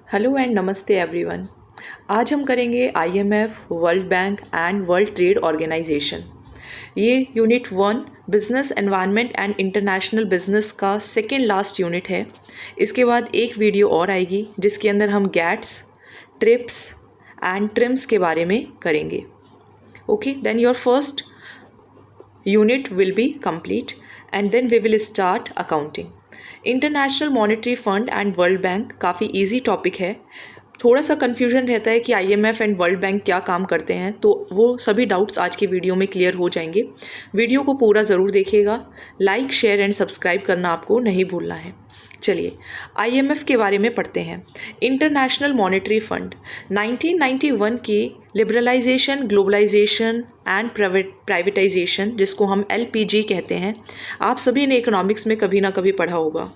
Hello and नमस्ते everyone. आज हम करेंगे IMF, world bank and world trade organisation. ये unit 1 business environment and international business का सेकेंड लास्ट यूनिट है। इसके बाद एक वीडियो और आएगी जिसके अंदर हम गैट्स, ट्रिप्स एंड ट्रिम्स के बारे में करेंगे। Okay, then your first unit will be complete and then we will start accounting. International monetary fund and World bank काफ़ी इजी टॉपिक है। थोड़ा सा कन्फ्यूजन रहता है कि आईएमएफ एंड वर्ल्ड बैंक क्या काम करते हैं, तो वो सभी डाउट्स आज की वीडियो में क्लियर हो जाएंगे। वीडियो को पूरा ज़रूर देखिएगा। लाइक, शेयर एंड सब्सक्राइब करना आपको नहीं भूलना है। चलिए आईएमएफ के बारे में पढ़ते हैं। इंटरनेशनल मॉनेटरी फंड 1991 की लिबरलाइजेशन, ग्लोबलाइजेशन एंड प्राइवेटाइजेशन, जिसको हम एलपीजी कहते हैं, आप सभी ने इकोनॉमिक्स में कभी ना कभी पढ़ा होगा।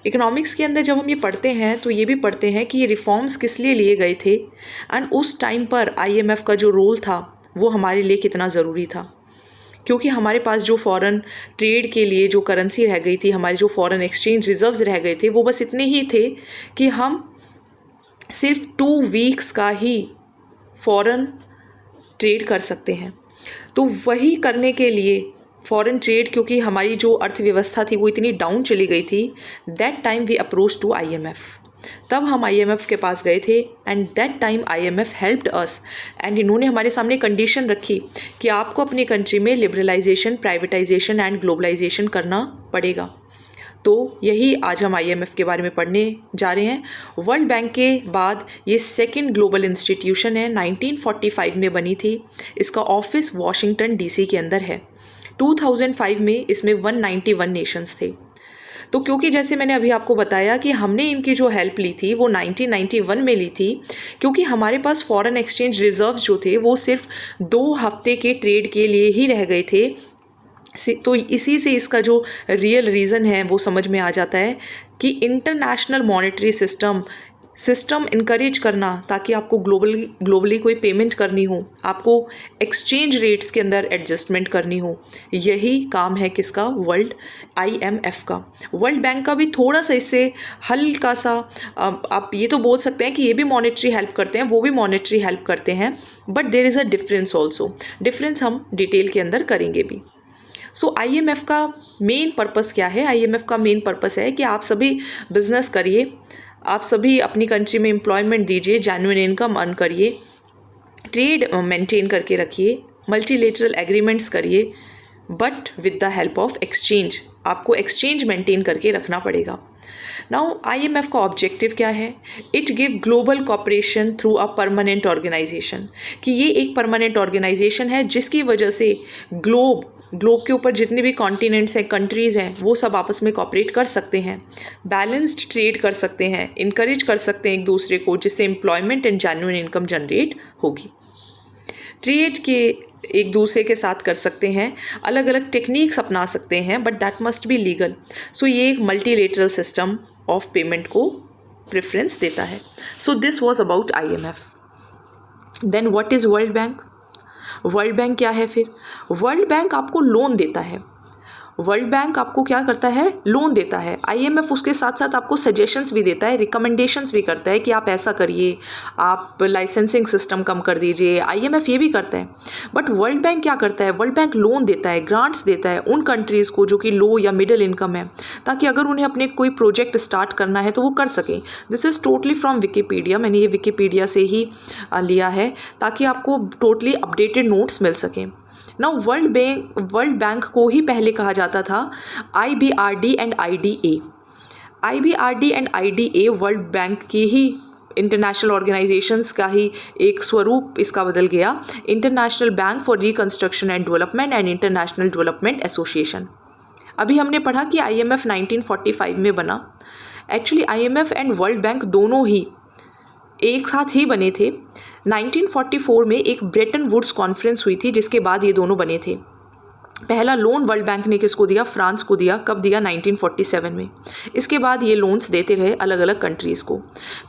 इकोनॉमिक्स के अंदर जब हम ये पढ़ते हैं तो ये भी पढ़ते हैं कि ये रिफॉर्म्स किस लिए लिए गए थे एंड उस टाइम पर आईएमएफ का जो रोल था वो हमारे लिए कितना ज़रूरी था, क्योंकि हमारे पास जो फॉरेन ट्रेड के लिए जो करेंसी रह गई थी, हमारे जो फॉरेन एक्सचेंज रिजर्व्स रह गए थे, वो बस इतने ही थे कि हम सिर्फ 2 वीक्स का ही फॉरेन ट्रेड कर सकते हैं। तो वही करने के लिए फॉरेन ट्रेड, क्योंकि हमारी जो अर्थव्यवस्था थी वो इतनी डाउन चली गई थी, that time we approach to IMF. तब हम आईएमएफ के पास गए थे and that time IMF helped us and इन्होंने हमारे सामने कंडीशन रखी कि आपको अपनी कंट्री में लिबरलाइजेशन, प्राइवेटाइजेशन एंड ग्लोबलाइजेशन करना पड़ेगा। तो यही आज हम आईएमएफ के बारे में पढ़ने जा रहे हैं। वर्ल्ड बैंक के बाद ये सेकंड ग्लोबल इंस्टीट्यूशन है, 1945 में बनी थी। इसका ऑफिस वॉशिंगटन डीसी के अंदर है। 2005 में इसमें 191 नेशंस थे। तो क्योंकि जैसे मैंने अभी आपको बताया कि हमने इनकी जो हेल्प ली थी वो 1991 में ली थी, क्योंकि हमारे पास फॉरेन एक्सचेंज रिजर्व्स जो थे वो सिर्फ 2 हफ्ते के ट्रेड के लिए ही रह गए थे। तो इसी से इसका जो रियल रीज़न है वो समझ में आ जाता है कि इंटरनेशनल मॉनेटरी सिस्टम इनकरेज करना, ताकि आपको ग्लोबली कोई पेमेंट करनी हो, आपको एक्सचेंज रेट्स के अंदर एडजस्टमेंट करनी हो, यही काम है किसका? वर्ल्ड आईएमएफ का। वर्ल्ड बैंक का भी थोड़ा सा इससे हल्का सा आप ये तो बोल सकते हैं कि ये भी मॉनेटरी हेल्प करते हैं, वो भी मॉनेटरी हेल्प करते हैं, but there is a difference also. Difference हम डिटेल के अंदर करेंगे भी। सो आईएमएफ का मेन पर्पस क्या है? आईएमएफ का मेन पर्पस है कि आप सभी बिजनेस करिए, आप सभी अपनी कंट्री में एम्प्लॉयमेंट दीजिए, जेन्युइन इनकम अर्न करिए, ट्रेड मेंटेन करके रखिए, मल्टीलेटरल एग्रीमेंट्स करिए, but with the help of exchange. आपको एक्सचेंज मेंटेन करके रखना पड़ेगा। नाउ आईएमएफ का ऑब्जेक्टिव क्या है? It give global cooperation through a permanent organisation, कि ये एक परमानेंट ऑर्गेनाइजेशन है जिसकी वजह से ग्लोब के ऊपर जितने भी कॉन्टिनेंट्स हैं, कंट्रीज़ हैं, वो सब आपस में कॉपरेट कर सकते हैं, बैलेंस्ड ट्रेड कर सकते हैं, इनकरेज कर सकते हैं एक दूसरे को, जिससे employment and genuine income generate होगी। ट्रेड के एक दूसरे के साथ कर सकते हैं, अलग अलग टेक्निक्स अपना सकते हैं, but that must be legal. So ये एक मल्टीलेटरल सिस्टम ऑफ पेमेंट को प्रेफरेंस देता है। So this was about IMF. Then what is world bank? World bank क्या है फिर? वर्ल्ड बैंक आपको लोन देता है। वर्ल्ड बैंक आपको क्या करता है? लोन देता है। आईएमएफ उसके साथ साथ आपको सजेशंस भी देता है, रिकमेंडेशंस भी करता है कि आप ऐसा करिए, आप लाइसेंसिंग सिस्टम कम कर दीजिए। आईएमएफ ये भी करता है। बट वर्ल्ड बैंक क्या करता है? वर्ल्ड बैंक लोन देता है, ग्रांट्स देता है उन कंट्रीज़ को जो कि लो या मिडिल इनकम है, ताकि अगर उन्हें अपने कोई प्रोजेक्ट स्टार्ट करना है तो वो कर सकें। This is totally from Wikipedia. मैंने ये विकीपीडिया से ही लिया है ताकि आपको टोटली अपडेटेड नोट्स मिल सकें। नाउ वर्ल्ड बैंक को ही पहले कहा जाता था IBRD and IDA। IBRD and IDA world bank की ही इंटरनेशनल ऑर्गेनाइजेशंस का ही एक स्वरूप इसका बदल गया, international bank for reconstruction and development and international development association. अभी हमने पढ़ा कि IMF 1945 में बना। Actually IMF and World bank दोनों ही एक साथ ही बने थे। 1944 में एक ब्रेटन वुड्स कॉन्फ्रेंस हुई थी जिसके बाद ये दोनों बने थे। पहला लोन वर्ल्ड बैंक ने किसको दिया? फ्रांस को दिया। कब दिया? 1947 में। इसके बाद ये लोन्स देते रहे अलग अलग कंट्रीज़ को।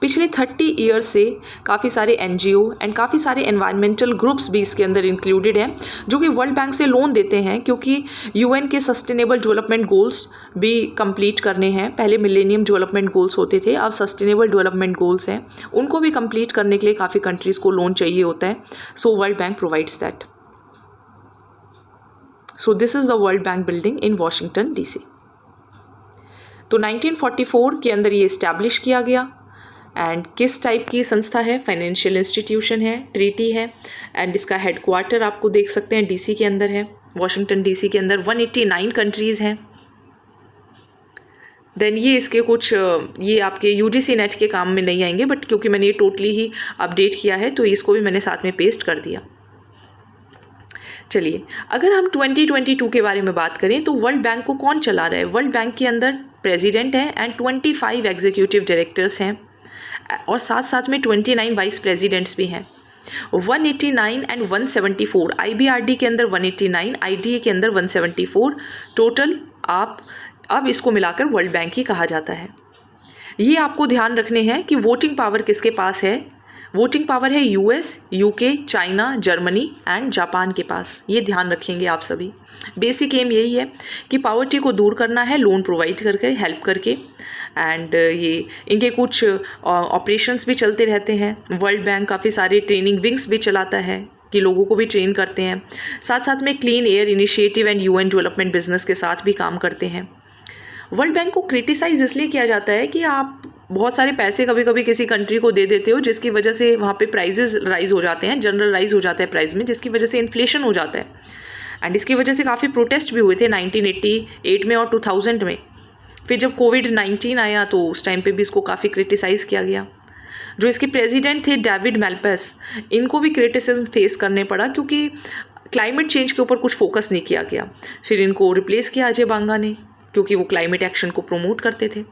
पिछले 30 ईयर्स से काफ़ी सारे एनजीओ एंड काफ़ी सारे एनवायरमेंटल ग्रुप्स भी इसके अंदर इंक्लूडेड हैं जो कि वर्ल्ड बैंक से लोन देते हैं, क्योंकि यूएन के सस्टेनेबल डेवलपमेंट गोल्स भी कंप्लीट करने हैं। पहले मिलेनियम डेवलपमेंट गोल्स होते थे, अब सस्टेनेबल डेवलपमेंट गोल्स हैं। उनको भी कंप्लीट करने के लिए काफ़ी कंट्रीज़ को लोन चाहिए होता है। So world bank provides that. So this is the World Bank building in Washington DC. तो 1944 के अंदर ये इस्टेब्लिश किया गया। एंड किस टाइप की संस्था है? फाइनेंशियल इंस्टीट्यूशन है, ट्रीटी है। एंड इसका हेडक्वार्टर आपको देख सकते हैं डीसी के अंदर है, वॉशिंगटन डीसी के अंदर। 189 कंट्रीज़ हैं। देन ये इसके कुछ ये आपके यूजीसी नेट के काम में नहीं आएंगे, बट क्योंकि मैंने ये टोटली ही अपडेट किया है तो इसको भी मैंने साथ में पेस्ट कर दिया। चलिए, अगर हम 2022 के बारे में बात करें तो वर्ल्ड बैंक को कौन चला रहा है? वर्ल्ड बैंक के अंदर प्रेसिडेंट है एंड 25 एग्जीक्यूटिव डायरेक्टर्स हैं और साथ साथ में 29 वाइस प्रेसिडेंट्स भी हैं। 189 एंड 174, आईबीआरडी के अंदर 189, आईडीए के अंदर 174 टोटल। आप अब इसको मिलाकर वर्ल्ड बैंक ही कहा जाता है। ये आपको ध्यान रखने हैं कि वोटिंग पावर किसके पास है। वोटिंग पावर है US, UK, China, Germany and Japan के पास। ये ध्यान रखेंगे आप सभी। बेसिक एम यही है कि पॉवर्टी को दूर करना है लोन प्रोवाइड करके, हेल्प करके। एंड ये इनके कुछ ऑपरेशंस भी चलते रहते हैं। वर्ल्ड बैंक काफ़ी सारे ट्रेनिंग विंग्स भी चलाता है कि लोगों को भी ट्रेन करते हैं। साथ साथ में clean air initiative and UN development business के साथ भी काम करते हैं। वर्ल्ड बैंक को क्रिटिसाइज इसलिए किया जाता है कि आप बहुत सारे पैसे कभी कभी किसी कंट्री को दे देते हो, जिसकी वजह से वहाँ पे प्राइजेस राइज हो जाते हैं, जनरल राइज हो जाता है प्राइस में, जिसकी वजह से इन्फ्लेशन हो जाता है। एंड इसकी वजह से काफ़ी प्रोटेस्ट भी हुए थे 1988 में और 2000 में। फिर जब कोविड-19 आया तो उस टाइम पे भी इसको काफ़ी क्रिटिसाइज़ किया गया। जो इसके प्रेसिडेंट थे डेविड मैल्पस, इनको भी क्रिटिसिज्म फेस करने पड़ा क्योंकि क्लाइमेट चेंज के ऊपर कुछ फोकस नहीं किया गया। फिर इनको रिप्लेस किया अजय बांगा ने, क्योंकि वो क्लाइमेट एक्शन को प्रमोट करते थे।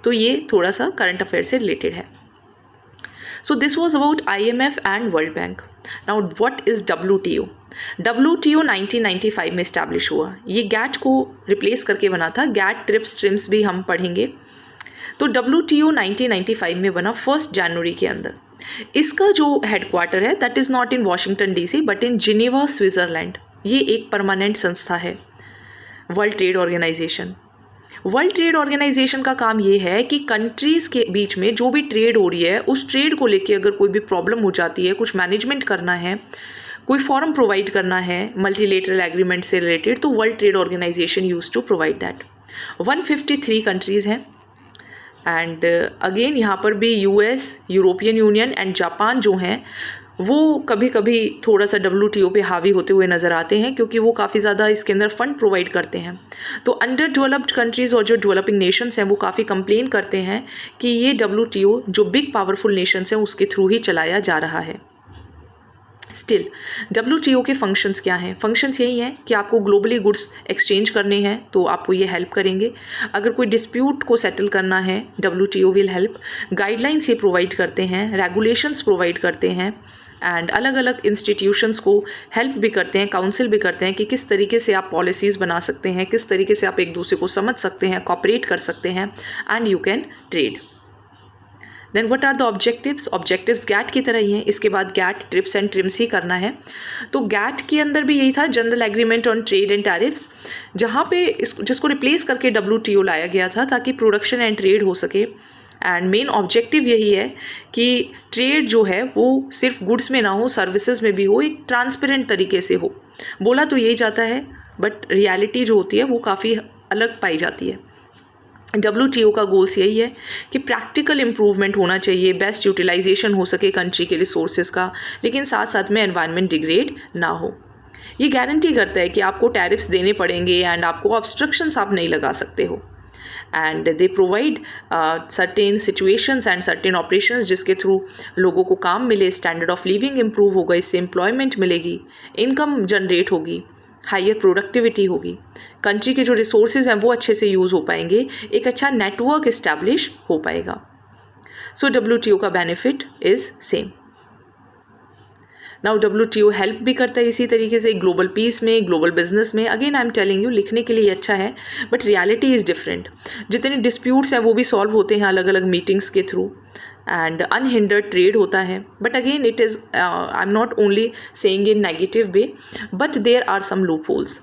तो ये थोड़ा सा करंट अफेयर से रिलेटेड है। So this was about IMF and World bank. Now what is WTO? WTO 1995 में इस्टेब्लिश हुआ। ये गैट को रिप्लेस करके बना था। गैट, ट्रिप्स, ट्रिम्स भी हम पढ़ेंगे। तो WTO 1995 में बना 1 जनवरी के अंदर। इसका जो हेडक्वार्टर है that is not in Washington DC but in Geneva, Switzerland. ये एक परमानेंट संस्था है, World trade Organisation. World trade Organisation का काम ये है कि कंट्रीज़ के बीच में जो भी ट्रेड हो रही है उस ट्रेड को लेके अगर कोई भी प्रॉब्लम हो जाती है, कुछ मैनेजमेंट करना है, कोई फॉरम प्रोवाइड करना है मल्टीलेटरल एग्रीमेंट से रिलेटेड, तो World trade Organisation use to provide that. 153 countries हैं। एंड अगेन यहाँ पर भी US, European Union and Japan जो हैं वो कभी कभी थोड़ा सा WTO पे हावी होते हुए नज़र आते हैं, क्योंकि वो काफ़ी ज़्यादा इसके अंदर फंड प्रोवाइड करते हैं। तो अंडर डेवलप्ड कंट्रीज़ और जो डेवलपिंग नेशंस हैं वो काफ़ी कंप्लेन करते हैं कि ये WTO जो बिग पावरफुल नेशंस हैं उसके थ्रू ही चलाया जा रहा है। स्टिल WTO के फंक्शंस क्या हैं? फंक्शंस यही हैं कि आपको ग्लोबली गुड्स एक्सचेंज करने हैं तो आपको ये हेल्प करेंगे। अगर कोई डिस्प्यूट को सेटल करना है WTO विल हेल्प। गाइडलाइंस ये प्रोवाइड करते हैं, रेगुलेशंस प्रोवाइड करते हैं एंड अलग अलग इंस्टीट्यूशंस को हेल्प भी करते हैं, काउंसिल भी करते हैं कि किस तरीके से आप पॉलिसीज़ बना सकते हैं, किस तरीके से आप एक दूसरे को समझ सकते हैं, कॉपरेट कर सकते हैं and you can trade. Then what are the objectives? Objectives GATT की तरह ही हैं। इसके बाद गैट, ट्रिप्स एंड ट्रिम्स ही करना है। तो गैट के अंदर भी यही था, General Agreement on Trade and Tariffs, जहाँ पे जिसको रिप्लेस करके WTO लाया गया था ताकि प्रोडक्शन एंड ट्रेड हो सके। एंड मेन ऑब्जेक्टिव यही है कि ट्रेड जो है वो सिर्फ गुड्स में ना हो, सर्विसेज में भी हो, एक ट्रांसपेरेंट तरीके से हो। बोला तो यही जाता है बट रियलिटी जो होती है वो काफ़ी अलग पाई जाती है। WTO का गोल्स यही है कि प्रैक्टिकल इम्प्रूवमेंट होना चाहिए, बेस्ट यूटिलाइजेशन हो सके कंट्री के रिसोर्सेज का, लेकिन साथ साथ में एनवायरनमेंट डिग्रेड ना हो। ये गारंटी करता है कि आपको टैरिफ्स देने पड़ेंगे एंड आपको ऑब्स्ट्रक्शंस आप नहीं लगा सकते हो। And they provide certain situations and certain operations जिसके थ्रू लोगों को काम मिले, स्टैंडर्ड ऑफ लिविंग इम्प्रूव होगा, इससे एम्प्लॉयमेंट मिलेगी, इनकम जनरेट होगी, हायर प्रोडक्टिविटी होगी, कंट्री के जो रिसोर्सेज हैं वो अच्छे से यूज़ हो पाएंगे, एक अच्छा नेटवर्क इस्टेब्लिश हो पाएगा। सो WTO का benefit is same. Now WTO help भी करता है इसी तरीके से ग्लोबल पीस में, ग्लोबल बिजनेस में. Again I am telling you, लिखने के लिए अच्छा है बट रियलिटी इज़ डिफरेंट. जितने डिस्प्यूट्स हैं वो भी सॉल्व होते हैं अलग अलग मीटिंग्स के थ्रू एंड अनहिंडर्ड ट्रेड होता है. But again it is, I am not only saying in negative way, but there are some loopholes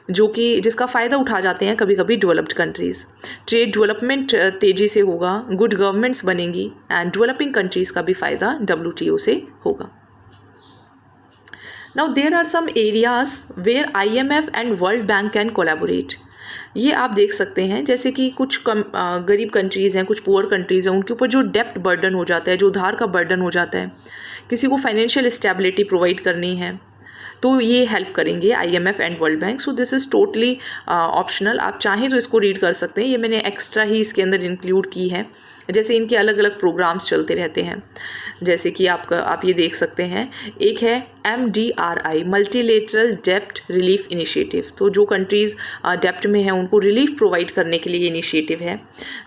जो कि जिसका फ़ायदा उठा जाते हैं कभी कभी डेवलप्ड कंट्रीज़. ट्रेड डेवलपमेंट तेज़ी से होगा, गुड गवर्नमेंट्स बनेंगी एंड डेवलपिंग कंट्रीज़ का भी फ़ायदा WTO से होगा. Now there are some areas where IMF and World Bank can collaborate. ये आप देख सकते हैं जैसे कि कुछ गरीब कंट्रीज़ हैं, कुछ पुअर कंट्रीज़ हैं, उनके ऊपर जो डेप्ट बर्डन हो जाता है, जो उधार का बर्डन हो जाता है, किसी को फाइनेंशियल स्टेबिलिटी प्रोवाइड करनी है, तो ये हेल्प करेंगे IMF and World bank. So this is totally optional. आप चाहें तो इसको रीड कर सकते हैं, ये मैंने एक्स्ट्रा ही इसके अंदर इंक्लूड की है. जैसे इनके अलग अलग प्रोग्राम्स चलते रहते हैं, जैसे कि आप ये देख सकते हैं. एक है MDRI, मल्टीलेटरल डेप्ट रिलीफ इनिशिएटिव. तो जो कंट्रीज़ डेप्ट में हैं उनको रिलीफ प्रोवाइड करने के लिए इनिशिएटिव है.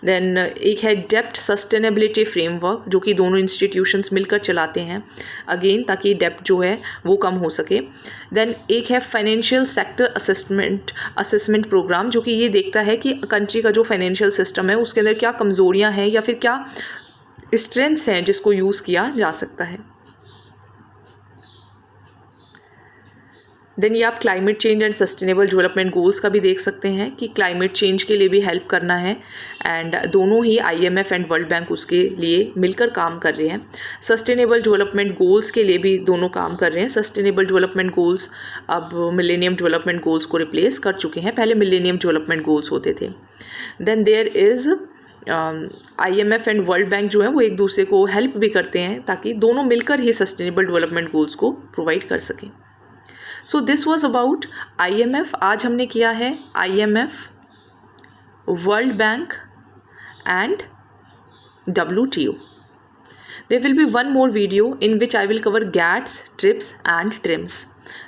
देन एक है डेप्ट सस्टेनेबिलिटी फ्रेमवर्क, जो कि दोनों इंस्टीट्यूशंस मिलकर चलाते हैं, अगेन ताकि डेप्ट जो है वो कम हो सके. देन एक है फाइनेंशियल सेक्टर असेसमेंट प्रोग्राम, जो कि ये देखता है कि कंट्री का जो फाइनेंशियल सिस्टम है उसके अंदर क्या कमज़ोरियाँ हैं या फिर क्या स्ट्रेंथ्स हैं जिसको यूज़ किया जा सकता है. देन ये आप climate change and sustainable development goals का भी देख सकते हैं कि क्लाइमेट चेंज के लिए भी हेल्प करना है एंड दोनों ही IMF एंड वर्ल्ड बैंक उसके लिए मिलकर काम कर रहे हैं. सस्टेनेबल डेवलपमेंट गोल्स के लिए भी दोनों काम कर रहे हैं. सस्टेनेबल डेवलपमेंट गोल्स अब मिलेनियम डेवलपमेंट गोल्स को रिप्लेस कर चुके हैं, पहले मिलेनियम डेवलपमेंट गोल्स होते थे. Then there is IMF and World Bank जो है वो एक दूसरे को हेल्प भी करते हैं ताकि दोनों मिलकर ही सस्टेनेबल डेवलपमेंट गोल्स को प्रोवाइड कर सकें. सो दिस वॉज अबाउट IMF. आज हमने किया है IMF, world bank and WTO. There will be one more video in which I will cover GATS, TRIPS and TRIMS.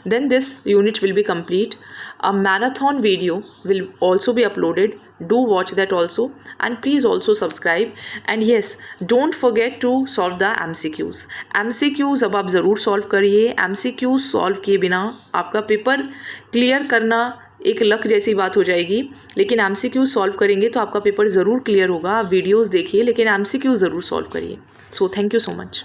Then this unit will be complete. A marathon video will also be uploaded. Do watch that also and please also subscribe. And yes, don't forget to solve the MCQs. MCQs अब आप ज़रूर solve करिए. MCQs solve किए बिना आपका paper clear करना एक luck जैसी बात हो जाएगी, लेकिन MCQ सॉल्व करेंगे तो आपका पेपर ज़रूर क्लियर होगा. आप वीडियोस देखिए लेकिन MCQ ज़रूर सॉल्व करिए. So thank you so much.